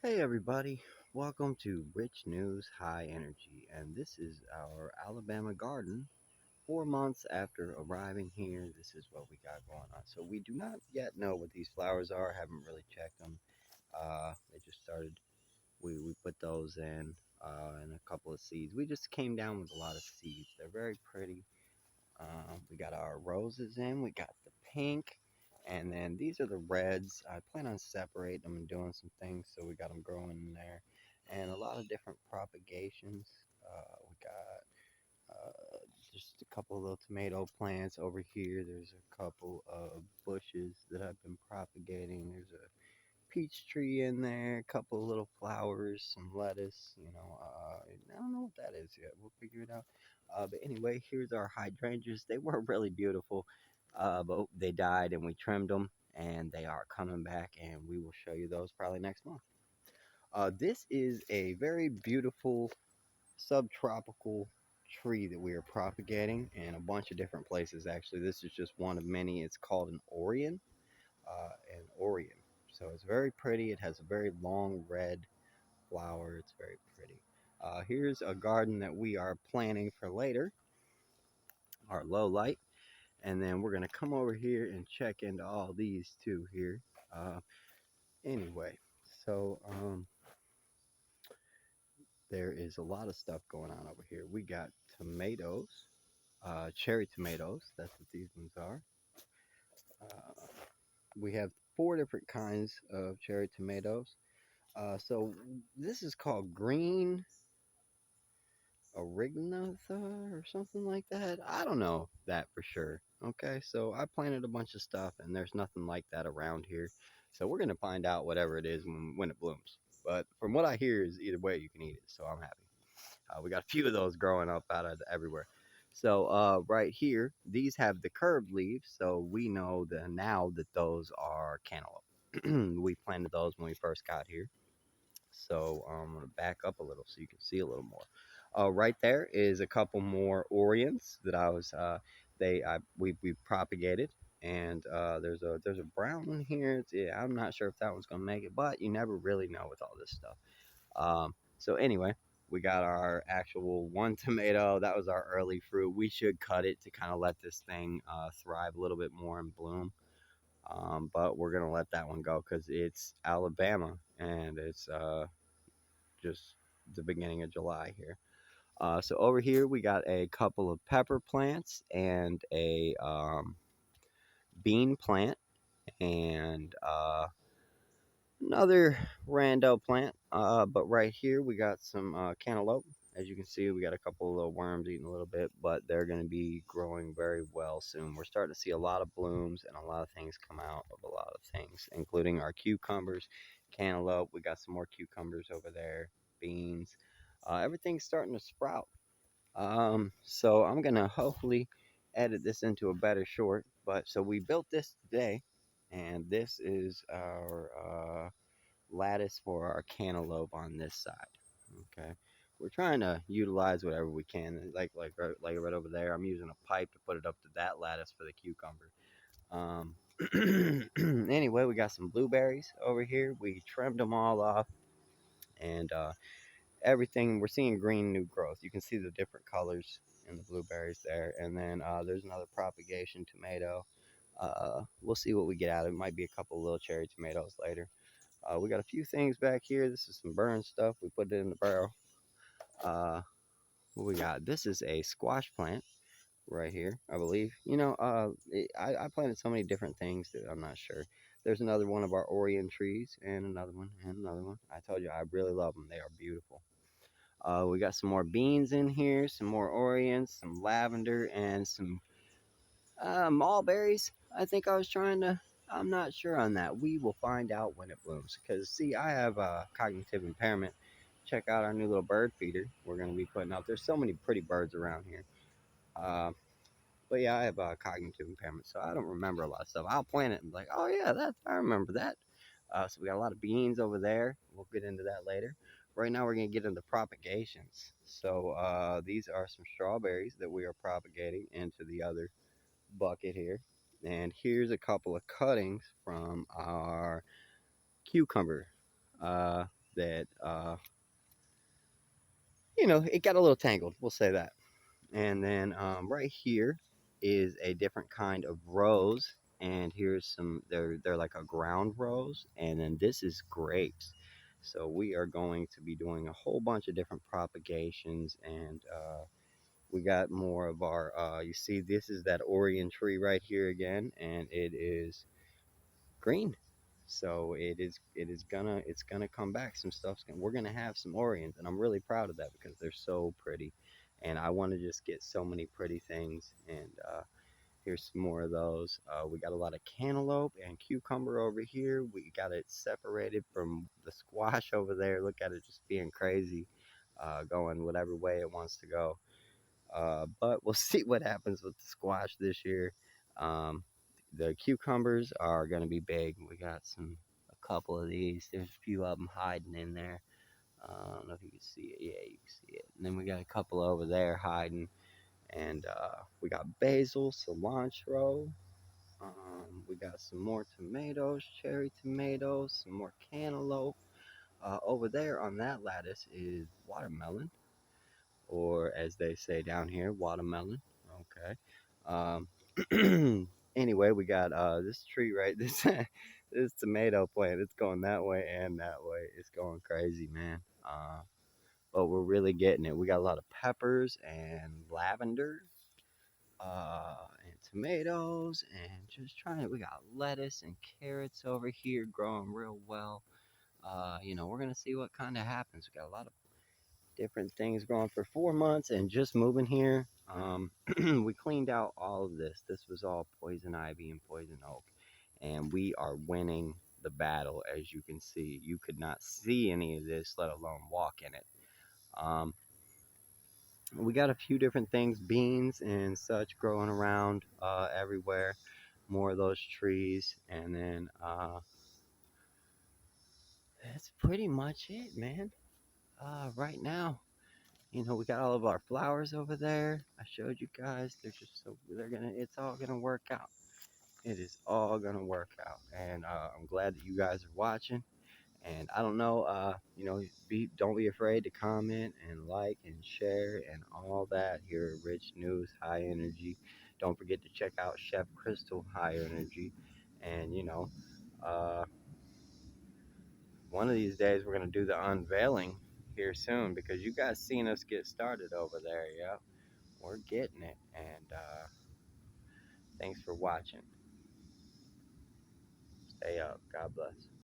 Hey everybody, welcome to Rich News High Energy, and this is our Alabama garden. 4 months after arriving here, this is what we got going on. So we do not yet know what these flowers are. Haven't really checked them. They just started. We put those in and a couple of seeds. We just came down with a lot of seeds. They're very pretty. We got our roses in. We got the pink. And then these are the reds. I plan on separating them and doing some things. So we got them growing in there. And a lot of different propagations. We got just a couple of little tomato plants over here. There's a couple of bushes that I've been propagating. There's a peach tree in there, a couple of little flowers, some lettuce. I don't know what that is yet. We'll figure it out. But anyway, here's our hydrangeas. They weren't really beautiful, but they died and we trimmed them, and they are coming back, and we will show you those probably next month. This is a very beautiful subtropical tree that we are propagating in a bunch of different places. Actually, this is just one of many. It's called an Orion. So it's very pretty. It has a very long red flower. It's very pretty. Here's a garden that we are planning for later, our low light. And then we're going to come over here and check into all these too here. Uh, anyway, so there is a lot of stuff going on over here. We got tomatoes, cherry tomatoes. That's what these ones are. Uh, we have four different kinds of cherry tomatoes. So this is called green Orignatha or something like that. I don't know that for sure. Okay, so I planted a bunch of stuff and there's nothing like that around here. So we're gonna find out whatever it is when it blooms. But from what I hear is either way you can eat it, so I'm happy. We got a few of those growing up out of everywhere. So right here, these have the curved leaves, so we know that now that those are cantaloupe. We planted those when we first got here. So I'm gonna back up a little so you can see a little more. Right there is a couple more Orients that I was we propagated, and there's a brown one here. I'm not sure if that one's gonna make it, but you never really know with all this stuff. So anyway, we got our actual one tomato. That was our early fruit. We should cut it to kind of let this thing thrive a little bit more and bloom. But we're gonna let that one go because it's Alabama and it's just the beginning of July here. So over here we got a couple of pepper plants and a bean plant and another rando plant. But right here we got some cantaloupe. As you can see, we got a couple of little worms eating a little bit, but they're going to be growing very well soon. We're starting to see a lot of blooms and a lot of things come out of a lot of things, including our cucumbers, cantaloupe. We got some more cucumbers over there, beans. Everything's starting to sprout. So I'm going to hopefully edit this into a better short. But so we built this today, and this is our lattice for our cantaloupe on this side. Okay, we're trying to utilize whatever we can. Like right over there, I'm using a pipe to put it up to that lattice for the cucumber. Um, anyway, we got some blueberries over here. We trimmed them all off, and everything we're seeing green new growth. You can see the different colors in the blueberries there, and then there's another propagation tomato. We'll see what we get out of it. Might be a couple little cherry tomatoes later. We got a few things back here. This is some burn stuff. We put it in the barrel. Uh, what we got? This is a squash plant right here, I believe. I planted so many different things that I'm not sure. There's another one of our Orion trees, and another one, and another one. I told you I really love them. They are beautiful. We got some more beans in here, some more Orions, some lavender, and some mulberries. I think I was trying to. I'm not sure on that. We will find out when it blooms. Because, see, I have cognitive impairment. Check out our new little bird feeder we're going to be putting up. There's so many pretty birds around here. Uh, but yeah, I have cognitive impairment, so I don't remember a lot of stuff. I'll plant it and be like, oh yeah, I remember that. So we got a lot of beans over there. We'll get into that later. Right now, we're gonna get into propagations. So these are some strawberries that we are propagating into the other bucket here. And here's a couple of cuttings from our cucumber. Uh, that you know, it got a little tangled. We'll say that. And then right here is a different kind of rose. And here's some, they're like a ground rose. And then this is grapes. So we are going to be doing a whole bunch of different propagations. And we got more of our, you see, this is that Orion tree right here again. And it is green. So it's gonna come back. We're gonna have some Orions, and I'm really proud of that because they're so pretty, and I want to just get so many pretty things. And here's some more of those. We got a lot of cantaloupe and cucumber over here. We got it separated from the squash over there. Look at it just being crazy, going whatever way it wants to go. But we'll see what happens with the squash this year. Um, the cucumbers are going to be big. We got a couple of these. There's a few of them hiding in there. I don't know if you can see it. Yeah, you can see it. And then we got a couple over there hiding. And we got basil, cilantro. We got some more tomatoes, cherry tomatoes, some more cantaloupe. Over there on that lattice is watermelon, or as they say down here, watermelon. Okay. Anyway, we got this tree right this tomato plant. It's going that way and that way. It's going crazy, man. But we're really getting it. We got a lot of peppers and lavender, and tomatoes, and just trying it. We got lettuce and carrots over here growing real well. You know, we're gonna see what kind of happens. We got a lot of different things growing for 4 months, and just moving here. We cleaned out all of this. This was all poison ivy and poison oak, and we are winning the battle. As you can see, you could not see any of this, let alone walk in it. um, we got a few different things, beans and such, growing around everywhere. More of those trees. And then that's pretty much it, man. Right now, you know, we got all of our flowers over there. I showed you guys. It's all gonna work out. It is all gonna work out. And I'm glad that you guys are watching. And I don't know, you know, don't be afraid to comment and like and share and all that here at Rich News High Energy. Don't forget to check out Chef Crystal High Energy. And, you know, uh, one of these days we're going to do the unveiling here soon, because you guys seen us get started over there. Yeah, we're getting it. And thanks for watching. Stay up. God bless.